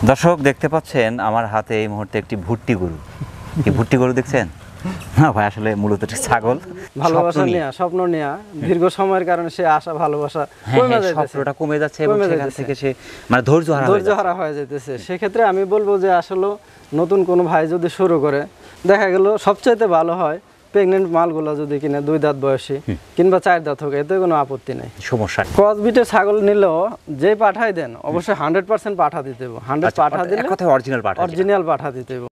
দর্শক দেখতে পাচ্ছেন আমার হাতে এই মুহূর্তে একটি ভুট্টি গরু। কি ভুট্টি গরু দেখছেন? না ভাই, আসলে মূলত এটা ছাগল। ভালোবাসা নিয়ে, স্বপ্ন নিয়ে দীর্ঘ সময়ের কারণে সে আশা ভালোবাসা কমে যাচ্ছে, স্বপ্নটা কমে যাচ্ছে এবং সেখান থেকে সে মানে ধৈর্য হারা হয়ে যাইতেছে। সেক্ষেত্রে আমি বলবো যে আসলে নতুন কোনো ভাই যদি শুরু করে, দেখা গেল সবচাইতে ভালো হয় প্রেগনেন্ট মালগুলো যদি কিনে 2 দাঁত বয়সী কিংবা 4 দাঁত হোক, এতে কোনো আপত্তি নেই, সমস্যা। ক্রস বিটের ছাগল নিলেও যে পাঠাই দেন অবশ্যই 100% পাঠা দিতে হবে। 100 পাঠা দিলে কথা অরিজিনাল পাঠা দিতে হবে।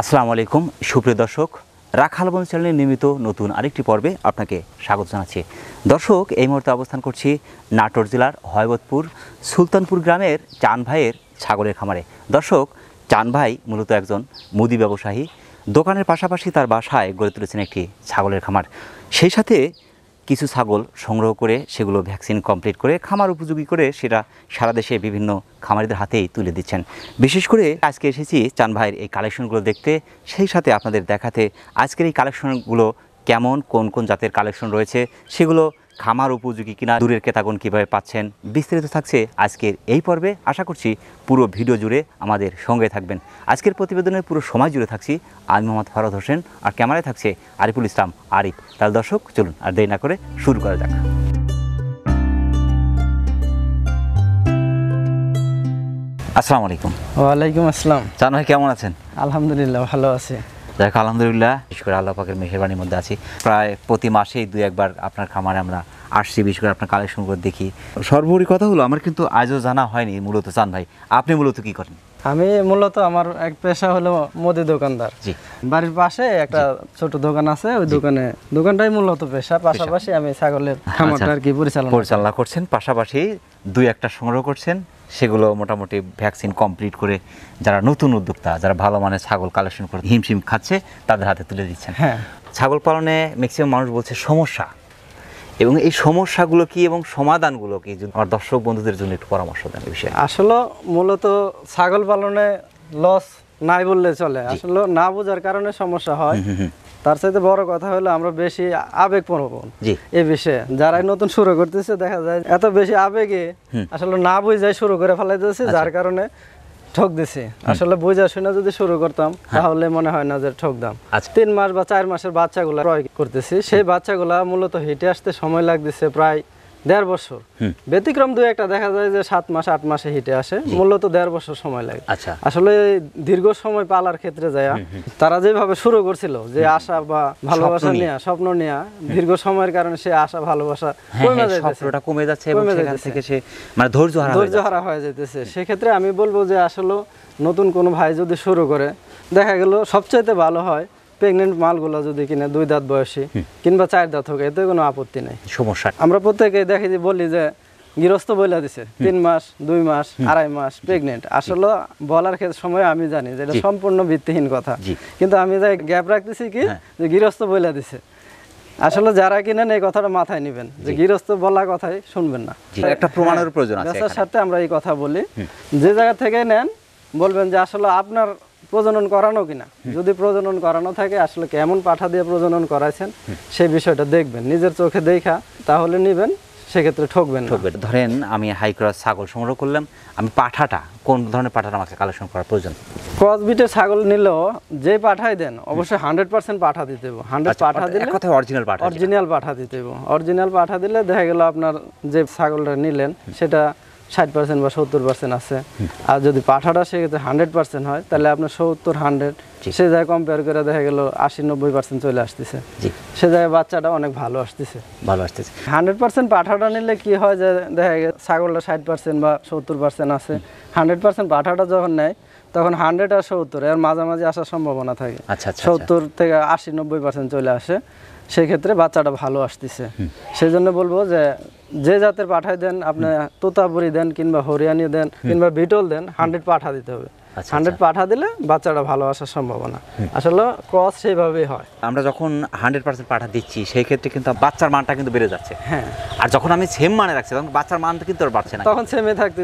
আসসালামু আলাইকুম সুপ্রিয় দর্শক, রাখাল বন্ধু চ্যানেলের নিয়মিত নতুন আরেকটি পর্বে আপনাকে স্বাগত জানাচ্ছি। দর্শক, এই মুহূর্তে অবস্থান করছি নাটোর জেলার হয়বতপুর সুলতানপুর গ্রামের চান ভাইয়ের ছাগলের খামারে। দর্শক, চান ভাই মূলত একজন মুদি ব্যবসায়ী। দোকানের পাশাপাশি তার বাসায় গড়ে তুলেছেন একটি ছাগলের খামার। সেই সাথে কিছু ছাগল সংগ্রহ করে সেগুলো ভ্যাকসিন কমপ্লিট করে খামার উপযোগী করে সেটা সারা দেশে বিভিন্ন খামারিদের হাতেই তুলে দিচ্ছেন। বিশেষ করে আজকে এসেছি চান ভাইয়ের এই কালেকশনগুলো দেখতে, সেই সাথে আপনাদের দেখাতে আজকের এই কালেকশনগুলো কেমন, কোন কোন জাতের কালেকশন রয়েছে, সেগুলো খামার উপযোগী কিনা, দূরের ক্রেতাগণ কীভাবে পাচ্ছেন, বিস্তারিত থাকছে আজকের এই পর্বে। আশা করছি পুরো ভিডিও জুড়ে আমাদের সঙ্গে থাকবেন। আজকের প্রতিবেদনের পুরো সময় জুড়ে থাকছি আমি মোহাম্মদ ফরহাদ হোসেন, আর ক্যামেরায় থাকছে আরিফুল ইসলাম আরিফ। তাহলে দর্শক চলুন আর দেরি না করে শুরু করা যাক। আসসালামু আলাইকুম। ওয়ালাইকুম আসসালাম। চান ভাই কেমন আছেন? আলহামদুলিল্লাহ ভালো আছি। দেখ আলহামদুলিল্লাহ, বিশেষ করে আল্লাহ পাকের মেহেরবানির মধ্যে আছি। প্রায় প্রতি মাসেই 2-1 বার আপনার খামারে আমরা আসছি, বিশেষ করে আপনার কালেকশনগুলো দেখি। সর্বোপরি কথা হলো আমার কিন্তু আজও জানা হয়নি মূলত চান ভাই আপনি মূলত কি করেন? আমি মূলত আমার এক পেশা হলো মুদি দোকানদার। জি, বাড়ির পাশে একটা ছোট দোকান আছে, ওই দোকানটাই মূলত পেশা। পাশাপাশি আমি ছাগলের খামারটা আর কি পরিচালনা করছেন। পাশাপাশি 2-1টা সংগ্রহ করছেন, সেগুলো মোটামুটি ভ্যাকসিন কমপ্লিট করে যারা নতুন উদ্যোক্তা, যারা ভালো মানের ছাগল কালেকশন করে হিমশিম খাচ্ছে তাদের হাতে তুলে দিচ্ছেন। হ্যাঁ, ছাগল পালনে ম্যাক্সিমাম মানুষ বলছে সমস্যা, এবং এই সমস্যাগুলো কি এবং সমাধানগুলো কি, আমার দর্শক বন্ধুদের জন্য একটু পরামর্শ দেন এই বিষয়ে। আসলে মূলত ছাগল পালনে লস নাই বললে চলে, আসলে না বোঝার কারণে সমস্যা হয়। তার চাইতে বড় কথা হলো আমরা বেশি আবেগপ্রবণ এই বিষয়ে। যারাই নতুন শুরু করতেছে দেখা যায় এত বেশি আবেগে আসলে না বুঝাই শুরু করে ফেলাইতেছে, যার কারণে ঠক দিছি। আসলে বুঝা শুনে যদি শুরু করতাম তাহলে মনে হয় না যে ঠকদাম। 3 মাস বা 4 মাসের বাচ্চাগুলা ক্রয় করতেছি, সেই বাচ্চাগুলা মূলত হিটে আসতে সময় লাগতেছে প্রায় 1.5 বছর। ব্যতিক্রম 2-1টা দেখা যায় যে 7 মাস 8 মাসে হিটে আসে, মূলত 1.5 বছর সময় লাগে। আসলে দীর্ঘ সময় পালার ক্ষেত্রে যায় তারা যেভাবে শুরু করছিল, যে আশা বা ভালোবাসা নিয়ে, স্বপ্ন নিয়ে দীর্ঘ সময়ের কারণে সে আশা ভালোবাসা কমে যাচ্ছে এবং সেখান থেকে সে মানে ধৈর্য হারা হয়ে যাইতেছে। সেক্ষেত্রে আমি বলবো যে আসলে নতুন কোনো ভাই যদি শুরু করে, দেখা গেল সবচাইতে ভালো হয় প্রেগনেন্ট মালগুলো যদি কিনে 2 দাঁত বয়সী কিংবা 4 দাঁত হোক, এতে কোনো আপত্তি নেই, সমস্যা। আমরা প্রত্যেকে দেখি যে বলি যে গৃহস্থ বইলা দিছে 3 মাস 2 মাস 2.5 মাস প্রেগনেন্ট। আসলে বলার ক্ষেত্রে সময় আমি জানি যে এটা সম্পূর্ণ ভিত্তিহীন কথা, কিন্তু আমি যাই গ্যাপ রাখতেছি কি যে গৃহস্থ বইলা দিছে। আসলে যারা কিনেন এই কথাটা মাথায় নেবেন যে গৃহস্থ বলা কথাই শুনবেন না, একটা প্রমাণের প্রয়োজন আছে। তার সাথে আমরা এই কথা বলি, যে জায়গা থেকে নেন বলবেন যে আসলে আপনার প্রজনন করানো কিনা। যদি প্রজনন করানো থাকে, আসলে কেমন পাঠা দিয়ে প্রজনন করাইছেন সেই বিষয়টা দেখবেন, নিজের চোখে দেখা তাহলে নিবেন, সেক্ষেত্রে ঠকবেন। ধরেন আমি হাই ক্রস ছাগল সংগ্রহ করলাম, আমি পাঠাটা কোন ধরনের পাঠাটা আমাকে কালেকশন করার প্রয়োজন? ক্রস বিটের ছাগল নিলেও যে পাঠাই দেন অবশ্যই 100% পাঠা দিতে হবে। 100 পাঠা দিলে অরিজিনাল পাঠা দিতে হবে। অরিজিনাল পাঠা দিলে দেখা গেল আপনার যে ছাগলটা নিলেন সেটা 60% বা 70% আছে। আর যদি পাঠাটা সেক্ষেত্রে 100% হয়, তাহলে আপনার 70-100 সে জায়গায় কম্পেয়ার করে দেখা গেল 80-90% চলে আসতেছে, সে জায়গায় বাচ্চাটা অনেক ভালো আসতেছে। 100% পাঠাটা নিলে কি হয় যে দেখা গেল ছাগলটা 60% বা 70% আছে, 100% পাঠাটা যখন নেয় তখন 100 আর 70 এর মাঝামাঝি আসার সম্ভাবনা থাকে। 70 থেকে 80-90% চলে আসে, সেক্ষেত্রে বাচ্চাটা ভালো আসতেছে। সেই জন্য বলবো যে জাতের পাঠাই দেন, আপনি তোতাপুরি দেন কিংবা হরিয়ানি দেন কিংবা বিটল দেন, 100 পাঠা দিতে হবে। 100 পাঠা দিলে বাচ্চাটা ভালো আসার সম্ভাবনা। আসলে ক্রস সেইভাবেই হয়। আমরা যখন 100% পাঠা দিচ্ছি সেই ক্ষেত্রে কিন্তু বাচ্চার মানটা কিন্তু বেড়ে যাচ্ছে। হ্যাঁ, আর যখন আমি সেম মানে রাখছি তখন বাচ্চার মানটা কিন্তু আর বাড়ছে না, তখন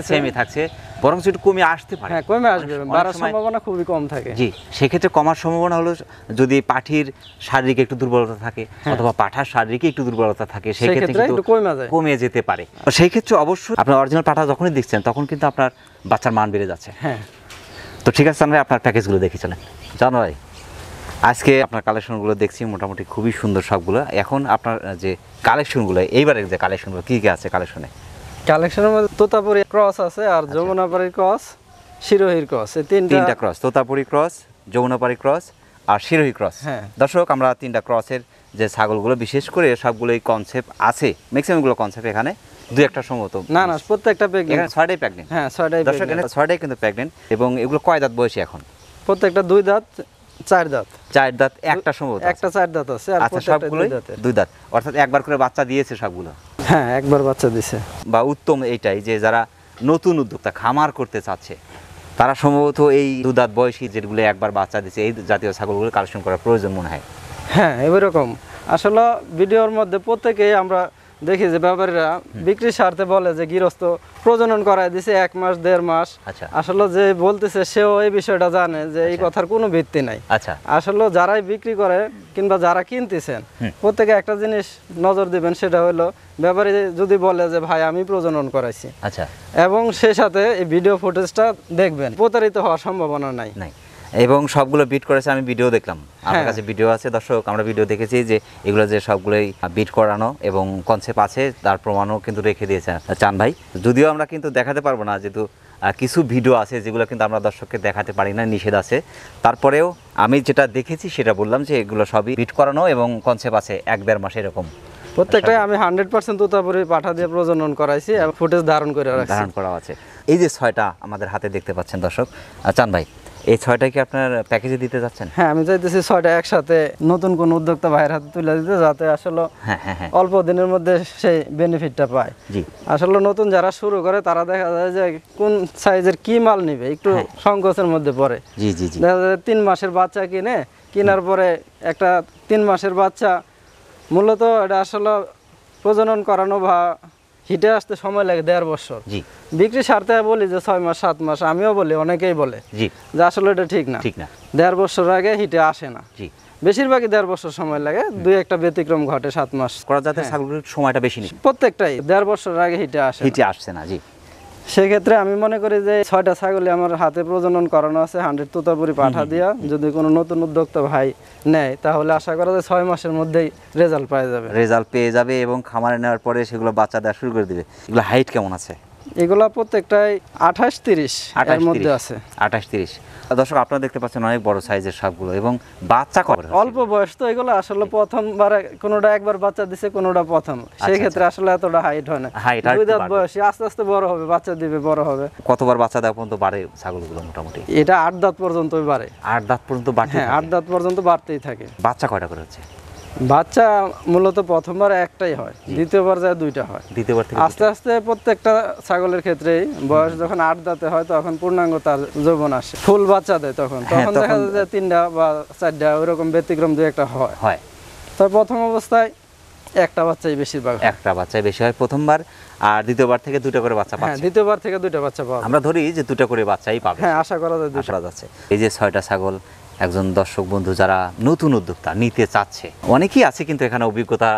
সেমই থাকছে, বরং একটু কমে আসতে পারে। হ্যাঁ, কমে আসবে, বাড়ার সম্ভাবনা খুবই কম থাকে। জি, সেক্ষেত্রে কমার সম্ভাবনা হলো যদি পাঠির শারীরিক একটু দুর্বলতা থাকে অথবা পাঠার শারীরিক একটু দুর্বলতা থাকে, সেই ক্ষেত্রে কিন্তু কমে যেতে পারে। সেই ক্ষেত্রে অবশ্যই আপনার অরিজিনাল পাঠা যখনই দেখছেন তখন কিন্তু আপনার বাচ্চার মান বেড়ে যাচ্ছে। হ্যাঁ, তো ঠিক আছে, আমরা আপনার প্যাকেজগুলো দেখে চলেন। জানুয়ারি আজকে আপনার কালেকশনগুলো দেখছি মোটামুটি খুবই সুন্দর সবগুলো। এখন আপনার যে কালেকশনগুলো, এইবারের যে কালেকশনগুলো কী কী আছে কালেকশনে? কালেকশনের মধ্যে তোতাপুরি ক্রস আছে, আর যমুনাপাড়ি ক্রস, শিরোহির ক্রস, এই তিনটা cross, Totapuri cross, Jamunapari cross আর শিরোহি ক্রস। হ্যাঁ, দর্শক, আমরা 3টা ক্রসের যে ছাগলগুলো বিশেষ করে সবগুলোই কনসেপ্ট আছে, ম্যাক্সিমামগুলো কনসেপ্ট, এখানে 2-1টা সম্ভবত না প্রত্যেকটা প্রেগন্যান্ট, এখানে 6টাই প্রেগন্যান্ট। হ্যাঁ, 6টাই দর্শক, এখানে 6টাই কিন্তু প্রেগন্যান্ট। এবং এগুলো কয় দাঁত বয়সী এখন? প্রত্যেকটা 2 দাঁত 4 দাঁত, 4 দাঁত, একটা সম্ভবত একটা 4 দাঁত আছে, আর প্রত্যেকটা 2 দাঁত, অর্থাৎ একবার করে বাচ্চা দিয়েছে সবগুলো। হ্যাঁ, একবার বাচ্চা দিছে। বা উত্তম এইটাই যে যারা নতুন উদ্যোক্তা খামার করতে চাচ্ছে তারা সম্ভবত এই 2 দাঁত বয়সী যেগুলো একবার বাচ্চা দিচ্ছে এই জাতীয় ছাগলগুলো কালেকশন করার প্রয়োজন মনে হয়। হ্যাঁ, এরকম আসলে ভিডিওর মধ্যে প্রত্যেকেই আমরা দেখি যে ব্যাপারীরা বিক্রির স্বার্থে বলে যে গৃহস্থ প্রজনন করায় দিছে 1 মাস 1.5 মাস। আসলে যে বলতেছে সেও এই বিষয়টা জানে যে এই কথার কোনো ভিত্তি নাই। আসলে যারাই বিক্রি করে কিংবা যারা কিনতেছেন প্রত্যেকে একটা জিনিস নজর দিবেন, সেটা হলো ব্যাপারী যদি বলে যে ভাই আমি প্রজনন করাইছি, এবং সেই সাথে এই ভিডিও ফুটেজটা দেখবেন, প্রতারিত হওয়ার সম্ভাবনা নাই। এবং সবগুলো বিট করেছে, আমি ভিডিও দেখলাম, আমার কাছে ভিডিও আছে। দর্শক, আমরা ভিডিও দেখেছি যে এগুলো যে সবগুলোই বিট করানো এবং কনসেপ্ট আছে তার প্রমাণও কিন্তু রেখে দিয়েছে চান ভাই। যদিও আমরা কিন্তু দেখাতে পারবো না, যেহেতু কিছু ভিডিও আছে যেগুলো কিন্তু আমরা দর্শককে দেখাতে পারি না, নিষেধ আছে। তারপরেও আমি যেটা দেখেছি সেটা বললাম যে এগুলো সবই বিট করানো এবং কনসেপ্ট আছে 1-1.5 মাস এরকম। প্রত্যেকটাই আমি 100% তোতাপুরি পাঠা দিয়ে প্রজনন করাইছি এবং ফুটেজ ধারণ করা আছে। এই যে 6টা আমাদের হাতে দেখতে পাচ্ছেন দর্শক, চান ভাই এই 6টা কি আপনার প্যাকেজে দিতে যাচ্ছেন? হ্যাঁ, আমি চাইতেছি 6টা একসাথে নতুন কোন উদ্যোক্তা ভাইয়ের হাতে তুলে দিতে, যাতে আসলে অল্প দিনের মধ্যে সেই বেনিফিটটা পায়। আসলে নতুন যারা শুরু করে তারা দেখা যায় যে কোন সাইজের কি মাল নিবে একটু সংকোচের মধ্যে পড়ে। দেখা যায় 3 মাসের বাচ্চা কেনার পরে একটা 3 মাসের বাচ্চা মূলত এটা আসলে প্রজনন করানো বা হিটে আসতে সময় লাগে 1.5 বছর। বিক্রি স্বার্থে বলি যে 6 মাস 7 মাস, আমিও বলি, অনেকেই বলে যে আসলে এটা ঠিক না। 1.5 বছর আগে হিটে আসে না, বেশিরভাগই 1.5 বছর সময় লাগে, 2-1টা ব্যতিক্রম ঘটে 7 মাস করা যাতে ছাগলের সময়টা বেশি নেই। প্রত্যেকটাই 1.5 বছর আগে হিটে আসছে না। সেক্ষেত্রে আমি মনে করি যে 6টা ছাগলই আমার হাতে প্রজনন করানো আছে 100 তোতাপুরি পাঠা দিয়া। যদি কোনো নতুন উদ্যোক্তা ভাই নেয় তাহলে আশা করা যায় 6 মাসের মধ্যেই রেজাল্ট পেয়ে যাবে এবং খামারে নেওয়ার পরে সেগুলো বাচ্চা দেওয়া শুরু করে দিবে। এগুলো হাইট কেমন আছে? এগুলা প্রত্যেকটাই 28-30 এর মধ্যে আছে। 28-30। দর্শক, আপনারা দেখতে পাচ্ছেন অনেক বড় সাইজের সবগুলো এবং বাচ্চা কবে? অল্প বয়স তো এগুলো আসলে প্রথমবার, কোনোটা একবার বাচ্চা দিছে, কোনোটা প্রথম। সেই ক্ষেত্রে আসলে এতটা হাইট হয় না, 2 দাঁত বয়সী, আস্তে আস্তে বড় হবে, বাচ্চা দিবে, বড় হবে। কতবার বাচ্চা দেওয়া পর্যন্ত বাড়ে ছাগলগুলো মোটামুটি? এটা 8 দাঁত পর্যন্তই বাড়ে। 8 দাঁত পর্যন্ত বাড়ে? হ্যাঁ, 8 দাঁত পর্যন্ত বাড়তেই থাকে। বাচ্চা কয়টা করে হচ্ছে? বাচ্চা মূলত প্রথমবার একটাই হয়, দ্বিতীয়বার যায় 2টা হয়। দ্বিতীয়বার থেকে আস্তে আস্তে প্রত্যেকটা ছাগলের ক্ষেত্রেই বয়স যখন 8 দাঁতে হয় তখন পূর্ণাঙ্গ তার যৌবন আসে, ফুল বাচ্চা দেয়, তখন দেখা যায় যে 3টা বা 4টা ওইরকম ব্যতিক্রম 2-1টা হয়। তো প্রথম অবস্থায় একটা বাচ্চাই বেশিরভাগ, একটা বাচ্চাই বেশি হয় প্রথমবার, আর দ্বিতীয়বার থেকে 2টা করে বাচ্চা পাচ্ছে। দ্বিতীয়বার থেকে 2টা বাচ্চা পাবে, আমরা ধরি যে 2টা করে বাচ্চাই পাবে। হ্যাঁ, আশা করা যাচ্ছে। এই যে 6টা ছাগল একজন দর্শক বন্ধু যারা নতুন উদ্যোক্তা নিতে চাচ্ছে, অনেকেই আছে কিন্তু এখানে অভিজ্ঞতা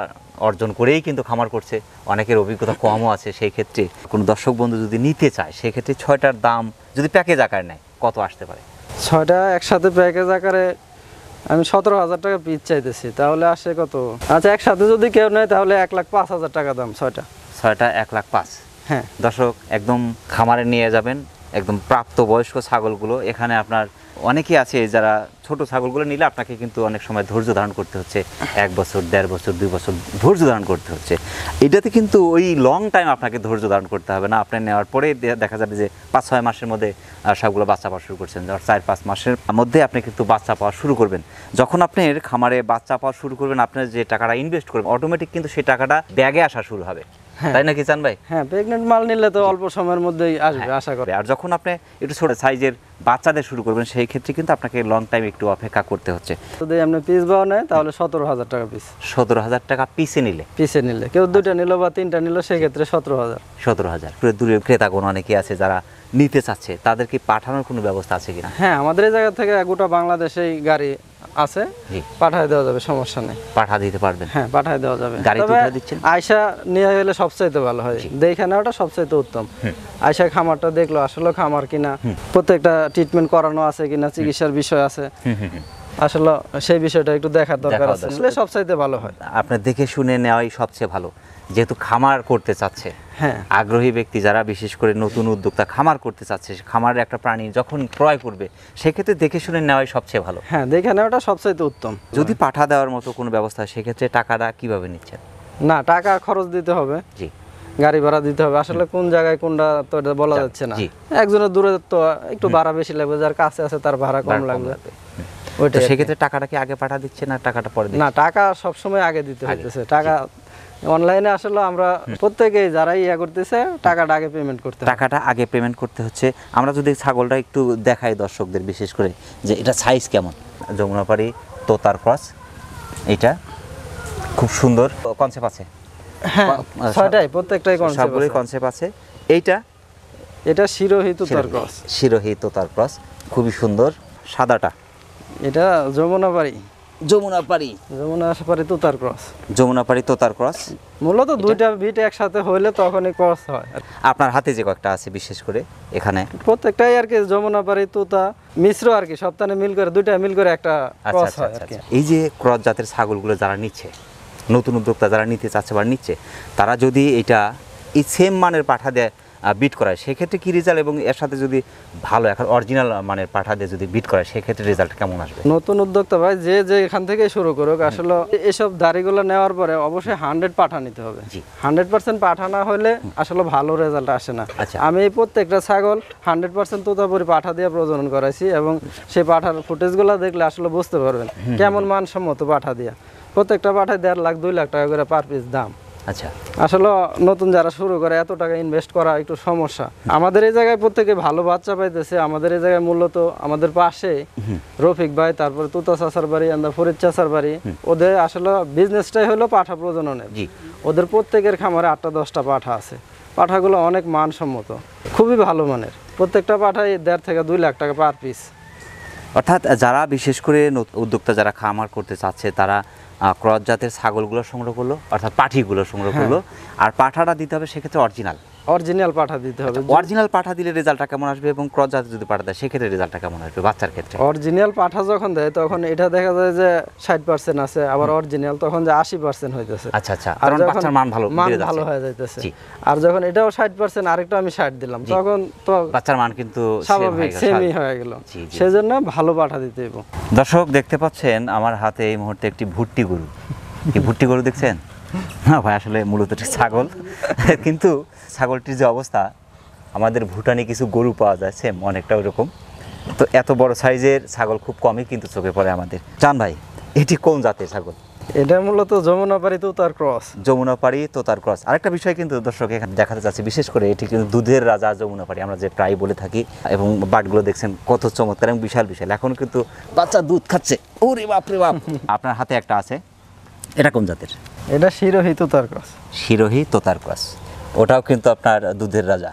অর্জন করেই কিন্তু খামার করছে, অনেকের অভিজ্ঞতা কমও আছে। সেই ক্ষেত্রে কোনো দর্শক বন্ধু যদি নিতে চায় সেই ক্ষেত্রে 6টার দাম যদি প্যাকেজ আকারে নেয় কত আসতে পারে? 6টা একসাথে প্যাকেজ আকারে আমি 17,000 টাকা পিস চাইতেছি, তাহলে আসে কত? আচ্ছা, একসাথে যদি কেউ নেয় তাহলে 1,05,000 টাকা দাম। 6টা 1,05,000। হ্যাঁ দর্শক, একদম খামারে নিয়ে যাবেন একদম প্রাপ্তবয়স্ক ছাগলগুলো। এখানে আপনার অনেকেই আছে যারা ছোট ছাগলগুলো নিলে আপনাকে কিন্তু অনেক সময় ধৈর্য ধারণ করতে হচ্ছে, 1 বছর 1.5 বছর 2 বছর ধৈর্য ধারণ করতে হচ্ছে। এটাতে কিন্তু ওই লং টাইম আপনাকে ধৈর্য ধারণ করতে হবে না। আপনি নেওয়ার পরে দেখা যাবে যে 5-6 মাসের মধ্যে সবগুলো বাচ্চা পাওয়া শুরু করছেন, 4-5 মাসের মধ্যে আপনি কিন্তু বাচ্চা পাওয়া শুরু করবেন। যখন আপনার খামারে বাচ্চা পাওয়া শুরু করবেন, আপনার যে টাকাটা ইনভেস্ট করবেন অটোমেটিক কিন্তু সেই টাকাটা ব্যাগে আসা শুরু হবে। তাই নাকি চান ভাই? হ্যাঁ, প্রেগনেন্ট মাল নিলে তো অল্প সময়ের মধ্যেই আসবে আশা করি। আর যখন আপনি একটু ছোট সাইজের বাচ্চাদের শুরু করবেন সেই ক্ষেত্রে কিন্তু আপনাকে লং টাইম একটু অপেক্ষা করতে হচ্ছে। যদি আপনি পিস বাও নেয় তাহলে 17,000 টাকা পিস। 17,000 টাকা পিসে নিলে? পিসে নিলে কেউ 2টা নিল বা 3টা নিল সেক্ষেত্রে 17,000। 17,000। দূরের ক্রেতাগণ অনেকে আছে যারা নিতে চাচ্ছে, তাদেরকে পাঠানোর কোনো ব্যবস্থা আছে কিনা? হ্যাঁ, আমাদের এই জায়গা থেকে গোটা বাংলাদেশেই গাড়ি আছে, পাঠায় দেওয়া যাবে, সমস্যা নেই। পাঠা দিতে পারবেন? হ্যাঁ, পাঠায় দেওয়া যাবে। গাড়ি তুলে দিচ্ছেন? আয়সা নিয়ে গেলে সবচাইতে ভালো হয়, দেখে নেওয়াটা সবচাইতে উত্তম। আয়সা খামারটা দেখলো আসলে খামার কিনা, প্রত্যেকটা ট্রিটমেন্ট করানো আছে কিনা, চিকিৎসার বিষয় আছে, আসলে সেই বিষয়টা একটু দেখার দরকার আছে, আসলে সবচাইতে ভালো হয়। আপনি দেখে শুনে নেওয়াই সবচেয়ে ভালো, যেহেতু খামার করতে চাচ্ছে। হ্যাঁ, আগ্রহী ব্যক্তি যারা বিশেষ করে নতুন উদ্যোক্তা খামার করতে চাচ্ছে, খামারের একটা প্রাণী যখন ক্রয় করবে সেক্ষেত্রে দেখে শুনে নেওয়াই সবচেয়ে ভালো। হ্যাঁ, দেখে নেওয়াটা সবচাইতে উত্তম। যদি পাঠা দেওয়ার মতো কোনো ব্যবস্থা, সেক্ষেত্রে টাকাটা কিভাবে নিচ্ছেন? না, টাকা খরচ দিতে হবে। জি, গাড়ি ভাড়া দিতে হবে। আসলে কোন জায়গায় কোনটা তো এটা বলা যাচ্ছে না। একজনের দূরত্ব একটু ভাড়া বেশি লাগবে, যার কাছে আছে তার ভাড়া কম লাগবে। ওইটা সেক্ষেত্রে টাকাটা কি আগে পাঠা দিচ্ছে না টাকাটা পরে দিচ্ছে? না, টাকা সবসময় আগে দিতে হইতেছে। টাকা অনলাইনে আসলে আমরা প্রত্যেকেই যারাই করতেছে টাকাটা আগে পেমেন্ট করতে, টাকাটা আগে পেমেন্ট করতে হচ্ছে। আমরা যদি ছাগলটা একটু দেখাই দর্শকদের, বিশেষ করে যে এটা সাইজ কেমন। যমুনাপাড়ি তোতার ক্রস, এটা খুব সুন্দর কনসেপ্ট আছে। হ্যাঁ, ছয়টাই প্রত্যেকটাই সবগুলোই কনসেপ্ট আছে। এটা শিরোহী তোতার ক্রস। শিরোহী তোতার ক্রস খুবই সুন্দর। সাদাটা এটা যমুনাপাড়ি তোতার ক্রস। যমুনাপাড়ি তোতার ক্রস মূলত দুইটা বিট একসাথে হইলে তখনই ক্রস হয়। আপনার হাতে যে কয়েকটা আছে বিশেষ করে এখানে প্রত্যেকটাই আর কি যমুনাপাড়ি তোতা মিশ্র আর কি, সপ্তাহে মিল করে দুইটা মিল করে একটা ক্রস হয় আর কি। এই যে ক্রস জাতের ছাগলগুলো যারা নিচ্ছে, নতুন উদ্যোক্তা যারা নিতে চাচ্ছে বা নিচ্ছে, তারা যদি এটা এই সেম মানের পাঠা দেয় বিট করায় সেক্ষেত্রে কি রেজাল্ট, এবং এর সাথে যদি ভালো এখন অরিজিনাল মানের পাঠা দিয়ে যদি বিট করায় সেক্ষেত্রে রেজাল্ট কেমন আসবে? নতুন উদ্যোক্তা ভাই যে এখান থেকে শুরু করুক, আসলে এসব দাড়িগুলো নেওয়ার পরে অবশ্যই 100 পাঠা নিতে হবে। 100% পাঠা না হলে আসলে ভালো রেজাল্ট আসে না। আমি প্রত্যেকটা ছাগল 100% তোতাপুরি পাঠা দিয়ে প্রজনন করাইছি, এবং সেই পাঠার ফুটেজগুলো দেখলে আসলে বুঝতে পারবেন কেমন মানসম্মত পাঠা দিয়া। প্রত্যেকটা পাঠায় 1.5 লাখ 2 লাখ টাকা করে পার পিস দাম। আচ্ছা, আসলে নতুন যারা শুরু করে এত টাকা ইনভেস্ট করা একটু সমস্যা। আমাদের এই জায়গায় প্রত্যেকে ভালো বাচ্চা পাইতেছে। আমাদের এই জায়গায় মূলত আমাদের পাশে রফিক ভাই, তারপরে তুতা চাচার বাড়ি, ফরিদ চাচার বাড়ি, ওদের আসলে বিজনেসটাই হলো পাঠা প্রজননের। ওদের প্রত্যেকের খামারে 8টা-10টা পাঠা আছে। পাঠাগুলো অনেক মানসম্মত, খুবই ভালো মানের। প্রত্যেকটা পাঠাই 1.5 থেকে 2 লাখ টাকা পার পিস। অর্থাৎ যারা বিশেষ করে উদ্যোক্তা যারা খামার করতে চাচ্ছে, তারা ক্রস জাতের ছাগলগুলো সংগ্রহ করলো, অর্থাৎ পাঠিগুলো সংগ্রহ করলো, আর পাঠাটা দিতে হবে সেক্ষেত্রে অরিজিনাল পাঠা দিতে হবে। অরিজিনাল পাঠা দিলে রেজাল্টটা কেমন আসবে, এবং ক্রস জাতের যদি পাঠা দেয় সেক্ষেত্রে রেজাল্টটা কেমন আসবে বাচ্চার ক্ষেত্রে? অরিজিনাল পাঠা যখন দেয় তখন এটা দেখা যায় যে 60% আছে, আবার অরিজিনাল তখন যে 80% হইতেছে। আচ্ছা, কারণ বাচ্চার মান ভালো হয়ে যাইতেছে। আর যখন এটাও 60%, আরেকটা আমি 60 দিলাম, তখন তো বাচ্চার মান কিন্তু স্বাভাবিক সেমই হয়ে গেল। সেজন্য ভালো পাঠা দিতে হবে। দর্শক দেখতে পাচ্ছেন আমার হাতে এই মুহূর্তে একটি ভুট্টি গরু। এই ভুট্টি গরু দেখছেন? না ভাই, আসলে মূলত ছাগল, কিন্তু ছাগলটির যে অবস্থা, আমাদের ভুটানে কিছু গরু পাওয়া যায় সেম অনেকটা ওরকম। তো এত বড় সাইজের ছাগল খুব কমই কিন্তু চোখে পড়ে আমাদের। জান ভাই, এটি কোন জাতের ছাগল? এটা মূলত যমুনাপাড়ি তোতার ক্রস। যমুনাপাড়ি তোতার ক্রস। আরেকটা বিষয় কিন্তু দর্শক এখানে দেখাতে চাচ্ছি, বিশেষ করে এটি কিন্তু দুধের রাজা যমুনাপাড়ি আমরা যে প্রায় বলে থাকি, এবং বাটগুলো দেখছেন কত চমৎকার এবং বিশাল বিশাল। এখন কিন্তু বাচ্চা দুধ খাচ্ছে, ওরে বাপ রে বাপ। আপনার হাতে একটা আছে, এটা কোন জাতের? এটা শিরোহী তোতার ক্রস। শিরোহী তোতার ক্রস, ওটাও কিন্তু আপনার দুধের রাজা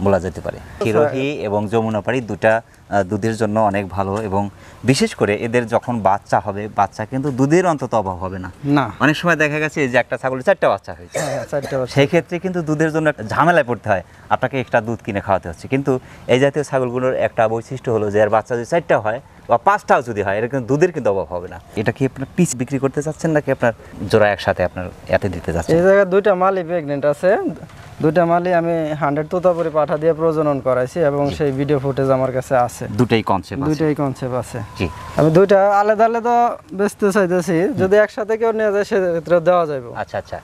বলা যেতে পারে। শিরোহী এবং যমুনাপাড়ি দুটা দুধের জন্য অনেক ভালো, এবং বিশেষ করে এদের যখন বাচ্চা হবে, বাচ্চা কিন্তু দুধের অন্তত অভাব হবে না। অনেক সময় দেখা গেছে যে একটা ছাগলের 4টা বাচ্চা হয়েছে, সেই ক্ষেত্রে কিন্তু দুধের জন্য একটা ঝামেলায় পড়তে হয়, আপনাকে একটা দুধ কিনে খাওয়াতে হচ্ছে। কিন্তু এই জাতীয় ছাগলগুলোর একটা বৈশিষ্ট্য হলো যে এর বাচ্চা যদি 4টা হয় বা 5টাও যদি হয়, এটা কিন্তু দুধের কিন্তু অভাব হবে না। এটা কি আপনার পিস বিক্রি করতে চাচ্ছেন নাকি আপনার জোড়া একসাথে আপনার এতে দিতে যাচ্ছেন? এই জায়গায় 2টা মালই প্রেগনেন্ট আছে। 2টা মালই আমি 100 তোতাপুরি পাঠা দিয়ে প্রজনন করাইছি, এবং সেই ভিডিও ফুটেজ আমার কাছে আছে। দুটাই কনসেপ্ট আছে। জি, আমি 2টা আলাদা আলাদা বেচতে চাইতেছি, যদি একসাথে কেউ নিয়ে যায় সেক্ষেত্রে দেওয়া যাবে। আচ্ছা,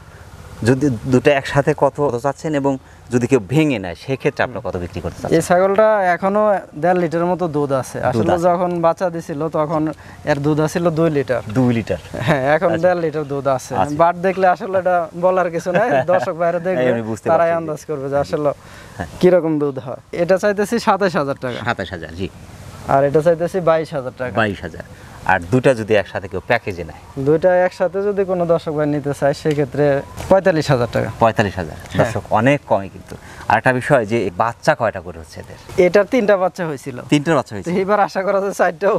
যদি দুটো একসাথে কত চাচ্ছেন এবং যদি কেউ ভেঙে নেয় সেক্ষেত্রে আপনার কত বিক্রি করতে চাচ্ছেন? এই ছাগলটা এখনো 1.5 লিটারের মতো দুধ আছে। আসলে যখন বাচ্চা দিছিল তখন এর দুধ আছিল 2 লিটার। 2 লিটার? হ্যাঁ, এখন 1.5 লিটার দুধ আছে। বাট দেখলে আসলে এটা বলার কিছু নাই, দর্শক বাইরে দেখবে তারাই আন্দাজ করবে যে আসলে কি রকম দুধ হয়। এটা চাইতেছি 27000 টাকা। 27000, জি। আর এটা চাইতেছি 22000 টাকা। 22000। আর দুটা যদি একসাথে কেউ প্যাকেজে নেয়? দুইটা একসাথে যদি কোনো দর্শক ভাই নিতে চায় সেক্ষেত্রে 45000 টাকা। 45000। দর্শক অনেক কমই কিন্তু। আরেকটা বিষয় যে বাচ্চা কয়টা করে হচ্ছে এদের? এটার 3টা বাচ্চা হয়েছিল। 3টা বাচ্চা হয়েছে, এবার আশা করা যায় 4টাও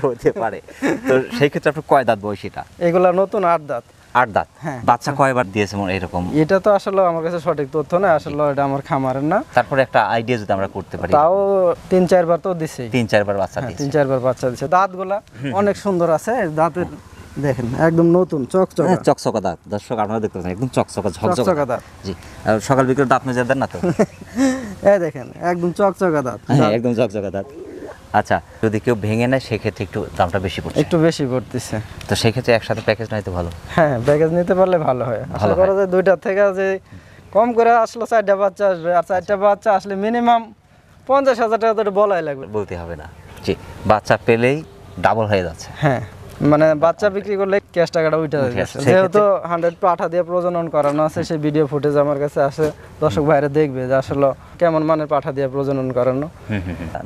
হতে পারে। তো সেই ক্ষেত্রে আপনার কয় দাঁত বয়স এটা? এগুলা নতুন 8 দাঁত। 8 দাঁত। বাচ্চা কয়বার দিয়েছে এরকম? এটা তো আসলে আমার কাছে সঠিক তথ্য না, আসলে এটা আমার খামারের না। তারপরে একটা আইডিয়া যদি আমরা করতে পারি। তাও 3-4 বার তো দিছে। 3-4 বার বাচ্চা দিয়েছে। 3-4 বার বাচ্চা দিয়েছে। দাঁতগুলা অনেক সুন্দর আছে, দাঁতের দেখেন একদম নতুন চকচকা। চকচকা দাঁত। দর্শক আপনারা দেখতে পাচ্ছেন একদম চকচকা ঝকঝকা দাঁত। জি। আর সকাল বিকেল দাঁত মেজে দেন না তো? এই দেখেন একদম চকচকা দাঁত। হ্যাঁ, একদম চকচকা দাঁত। আচ্ছা, যদি কেউ ভেঙে নেয় সেক্ষেত্রে একটু দামটা বেশি পড়ছে? একটু বেশি পড়তেছে। তো সেই ক্ষেত্রে একসাথে প্যাকেজ নিতে ভালো? হ্যাঁ, প্যাকেজ নিতে পারলে ভালো হয়। আশা করা যায় দুইটা থেকে যে কম করে আসলে 4টা বাচ্চা আসবে, আর 4টা বাচ্চা আসলে মিনিমাম 50000 টাকা তো বলাই লাগবে। বলতে হবে না, জি। বাচ্চা পেলেই ডাবল হয়ে যাচ্ছে। হ্যাঁ, মানে বাচ্চা বিক্রি করলে ক্যাশ টাকাটা উঠে যাচ্ছে। যেহেতু 100 পাঠা দিয়ে প্রজনন করানো আছে, সেই ভিডিও ফুটেজ আমার কাছে আসে, দর্শক ভাইরা দেখবে যে আসলে কেমন মানের পাঠা দিয়ে প্রজনন করানো।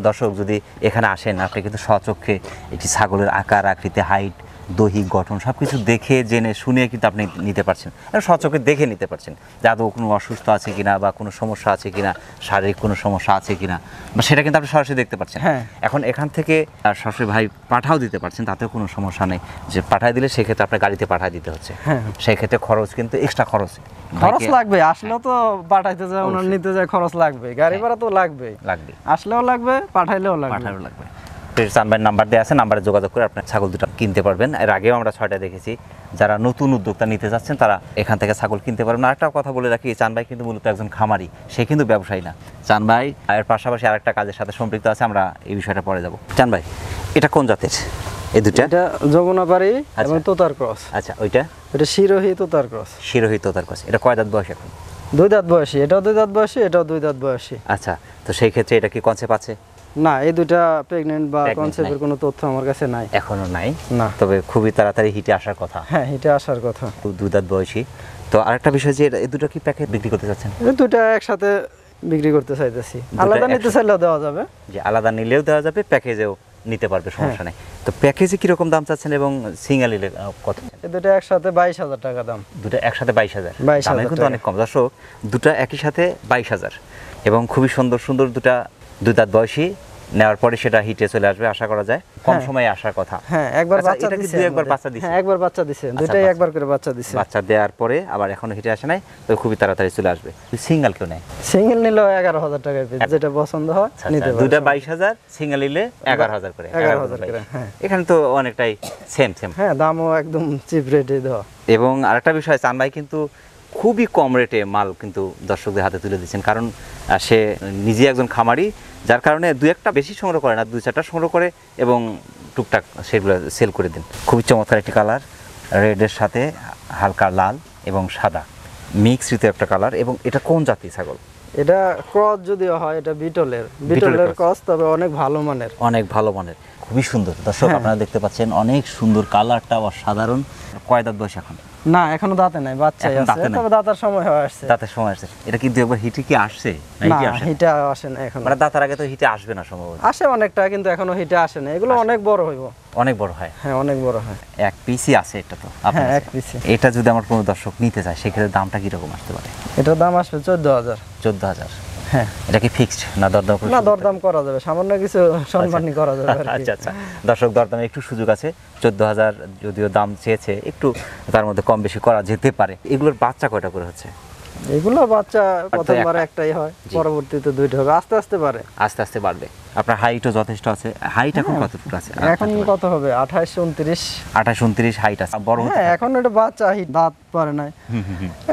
দর্শক যদি এখানে আসেন, আপনি কিন্তু স্বচক্ষে একটি ছাগলের আকার আকৃতি, হাইট, দৈহিক গঠন সবকিছু দেখে জেনে শুনে কিন্তু আপনি নিতে পারছেন, স্বচক্ষে দেখে নিতে পারছেন যে আদৌ কোনো অসুস্থ আছে কিনা বা কোনো সমস্যা আছে কিনা, শারীরিক কোনো সমস্যা আছে কিনা, বা সেটা কিন্তু আপনি সরাসরি দেখতে পাচ্ছেন। এখন এখান থেকে সরাসরি ভাই পাঠাও দিতে পারছেন, তাতেও কোনো সমস্যা নেই। যে পাঠায় দিলে সেক্ষেত্রে আপনার গাড়িতে পাঠায় দিতে হচ্ছে, সেই ক্ষেত্রে খরচ কিন্তু এক্সট্রা খরচ লাগবে। আসলে তো পাঠাইতে যায়, ওনার নিতে যায়, খরচ লাগবে, গাড়ি ভাড়া তো লাগবে, আসলেও লাগবে, পাঠাইলেও লাগবে। চানবাইয়ের নাম্বার দেওয়া আছে, নাম্বারে যোগাযোগ করে আপনার ছাগল দুটো কিনতে পারবেন। এর আগেও আমরা 6টা দেখেছি। যারা নতুন উদ্যোক্তা নিতে যাচ্ছেন তারা এখান থেকে ছাগল কিনতে পারবেন। আরেকটা কথা বলে রাখি, চানবাই কিন্তু মূলত একজন খামারি, সে কিন্তু ব্যবসায়ী না। চানবাই এর পাশাপাশি আরেকটা কাজের সাথে সম্পৃক্ত আছে, আমরা এই বিষয়টা পরে যাব। চানবাই, এটা কোন জাতের? এই দুটো? এটা যমুনাপাড়ি এবং তোতার ক্রস। আচ্ছা, ওইটা? এটা শিরোহী তোতার ক্রস। শিরোহী তোতার ক্রস। এটা কয় দাঁত বয়স এখন? 2 দাঁত বয়সী। এটাও 2 দাঁত বয়সী, এটাও 2 দাঁত বয়সী। আচ্ছা, তো সেই ক্ষেত্রে এটা কি কনসেপ্ট আছে? না, এই দুইটা প্রেগন্যান্ট বা কনসেপ্টের কোনো তথ্য আমার কাছে নাই, এখনো নাই। না, তবে খুবই তাড়াতাড়ি হিটে আসার কথা। হ্যাঁ, হিটে আসার কথা। 2 দাঁত বয়সী। তো আরেকটা বিষয় যে এই দুটো কি প্যাকেজ বিক্রি করতে চাচ্ছেন? এই দুটো একসাথে বিক্রি করতে চাইতেছি। আলাদা নিতে চাইলেও দেওয়া যাবে, যে আলাদা নিলেও দেওয়া যাবে, প্যাকেজেও নিতে পারবে, সমস্যা নেই। তো প্যাকেজে কিরকম দাম চাচ্ছেন এবং সিঙ্গেল নিলে কত? এই দুটো একসাথে 22000 টাকা দাম। দুটো একসাথে 22000? দাম কিন্তু অনেক কম। দর্শক, দুটো একই সাথে 22000 এবং খুবই সুন্দর সুন্দর 2 দাঁত বয়সী। নেওয়ার পরে সেটা হিটে চলে আসবে, আশা করা যায় কম সময়ে আসার কথা। হ্যাঁ, একবার বাচ্চা দিছে, একবার বাচ্চা দিছে। হ্যাঁ, একবার বাচ্চা দিছে, দুটোই একবার করে বাচ্চা দিছে। বাচ্চা দেওয়ার পরে আবার এখনো হিটে আসে নাই, তো খুবই তাড়াতাড়ি চলে আসবে। সিঙ্গেল কেউ নেয়? সিঙ্গেল নিলেও 11000 টাকা পিস, যেটা পছন্দ হয় নিতে পারে। দুটো 22000, সিঙ্গেল নিলে 11000 করে। 11000 করে। হ্যাঁ, এখানে তো অনেকটাই সেম। হ্যাঁ, দামও একদম চিপ রেটে দেওয়া। এবং আরেকটা বিষয়, চানবাই কিন্তু খুবই কম রেটে মাল কিন্তু দর্শকদের হাতে তুলে দিচ্ছেন, কারণ সে নিজে একজন খামারি, যার কারণে 2-1টা বেশি সংগ্রহ করে না, 2-4টা সংগ্রহ করে এবং টুকটাক সেগুলো সেল করে দিন। খুবই চমৎকার একটি কালার, রেডের সাথে হালকা লাল এবং সাদা মিক্সড একটা কালার। এবং এটা কোন জাতি ছাগল? এটা ক্রস যদিও হয়, এটা বিটলের ক্রস, তবে অনেক ভালো মানের, খুবই সুন্দর। দর্শক আপনারা দেখতে পাচ্ছেন অনেক সুন্দর, কালারটা অসাধারণ। কয় দাঁত বয়স এখন? না, এখনো দাঁতে নাই, বাচ্চাই আছে, তবে দাঁতার সময় আসছে। এটা কি একবার হিটে কি আসছে? না, হিটে আসে না এখন। মানে দাঁতার আগে তো হিটে আসবে না সম্ভবত? আসে অনেকটা, কিন্তু এখনো হিটে আসে না। এগুলো অনেক বড় হইব। অনেক বড় হয়? হ্যাঁ, অনেক বড় হয়। এক পিসই আছে এটা তো? হ্যাঁ, এক পিসই। এটা যদি আমার কোনো দর্শক নিতে চায় সেক্ষেত্রে দামটা কিরকম আসতে পারে? এটার দাম আসবে 14000। 14000? হ্যাঁ। এটা কি ফিক্সড না দরদাম? না, দরদাম করা যাবে, সামান্য কিছু সম্মানই করা যাবে। আচ্ছা, দর্শক দরদামে একটু সুযোগ আছে। 14000 যদিও দাম চেয়েছে, একটু তার মধ্যে কম বেশি করা যেতে পারে। এগুলোর বাচ্চা কয়টা করে হচ্ছে? এগুলো বাচ্চা প্রথমবার একটাই হয়, পরবর্তীতে 2টা হবে, আস্তে আস্তে বাড়বে। আপনার হাইটও যথেষ্ট আছে। হাইট এখন কতটুকু আছে? এখন কত হবে? 28-29 হাইট আছে। বড় হচ্ছে এখন। এটা বাচ্চা, দাঁত পারে নাই,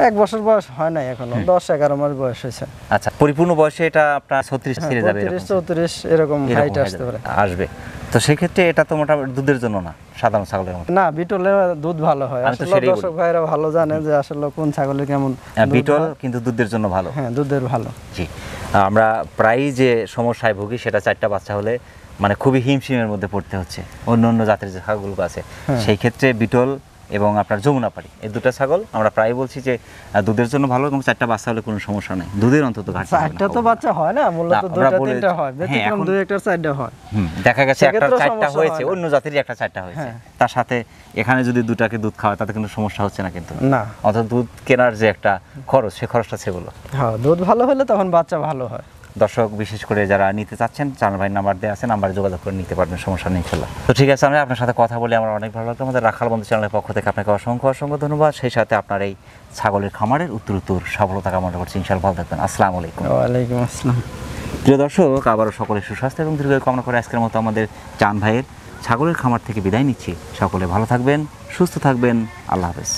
1 বছর বয়স হয় নাই এখনো, 10-11 মাস বয়স হয়েছে। আচ্ছা, পরিপূর্ণ বয়সে এটা আপনার 36 ছিঁড়ে যাবে, 34 এরকম হাইট আসতে পারে, আসবে। তো তো সেক্ষেত্রে এটা তো মোটামুটি দুধের জন্য না, সাধারণ ছাগলের মতো না, বিটলে দুধ ভালো হয়। আসলে দর্শক ভাইরা ভালো জানে যে আসলে কোন ছাগলের কেমন বিটল, কিন্তু দুধের জন্য ভালো। হ্যাঁ, দুধের ভালো। জি, আমরা প্রায়ই যে সমস্যায় ভুগি সেটা 4টা বাচ্চা হলে মানে খুবই হিমশিমের মধ্যে পড়তে হচ্ছে অন্য অন্য জাতের যে ছাগলগুলো আছে। সেই ক্ষেত্রে বিটল এবং আপনার যমুনাপাড়ি, এই দুটো ছাগল আমরা প্রায় বলছি যে দুধের জন্য ভালো, এবং 4টা বাচ্চা হলে কোনো সমস্যা নেই, দুধের অন্তত ঘাটতি। 4টা তো বাচ্চা হয় না, মূলত 2টা 3টা হয়, ব্যতিক্রম 2 একটা 4টা হয়। দেখা গেছে একটা 4টা হয়েছে, অন্য জাতেরই একটা 4টা হয়েছে, তার সাথে এখানে যদি দুটাকে দুধ খাওয়ায় তাতে কোনো সমস্যা হচ্ছে না কিন্তু। না, অর্থাৎ দুধ কেনার যে একটা খরচ, সে খরচটা সেগুলো। হ্যাঁ, দুধ ভালো হলে তখন বাচ্চা ভালো হয়। দর্শক বিশেষ করে যারা নিতে চাচ্ছেন, চাঁদ ভাই নাম্বার দেওয়া আছে, নাম্বারে যোগাযোগ করে নিতে পারবেন, সমস্যা নেই ইনশাআল্লাহ। তো ঠিক আছে, আমরা আপনার সাথে কথা বলে আমার অনেক ভালো লাগলো। আমাদের রাখাল বন্ধু চ্যানেলের পক্ষ থেকে আপনাকে অসংখ্য অসংখ্য ধন্যবাদ। সেই সাথে আপনার এই ছাগলের খামারের উত্তরোত্তর সফলতা কামনা করছি, ইনশাআল্লাহ। ভালো থাকবেন। আসসালামু আলাইকুম। ওয়ালাইকুম আসসালাম। প্রিয় দর্শক, আবারও সকলের সুস্বাস্থ্য এবং দীর্ঘায়ু কামনা করে আজকের মতো আমাদের চাঁদ ভাইয়ের ছাগলের খামার থেকে বিদায় নিচ্ছি। সকলে ভালো থাকবেন, সুস্থ থাকবেন। আল্লাহ হাফেজ।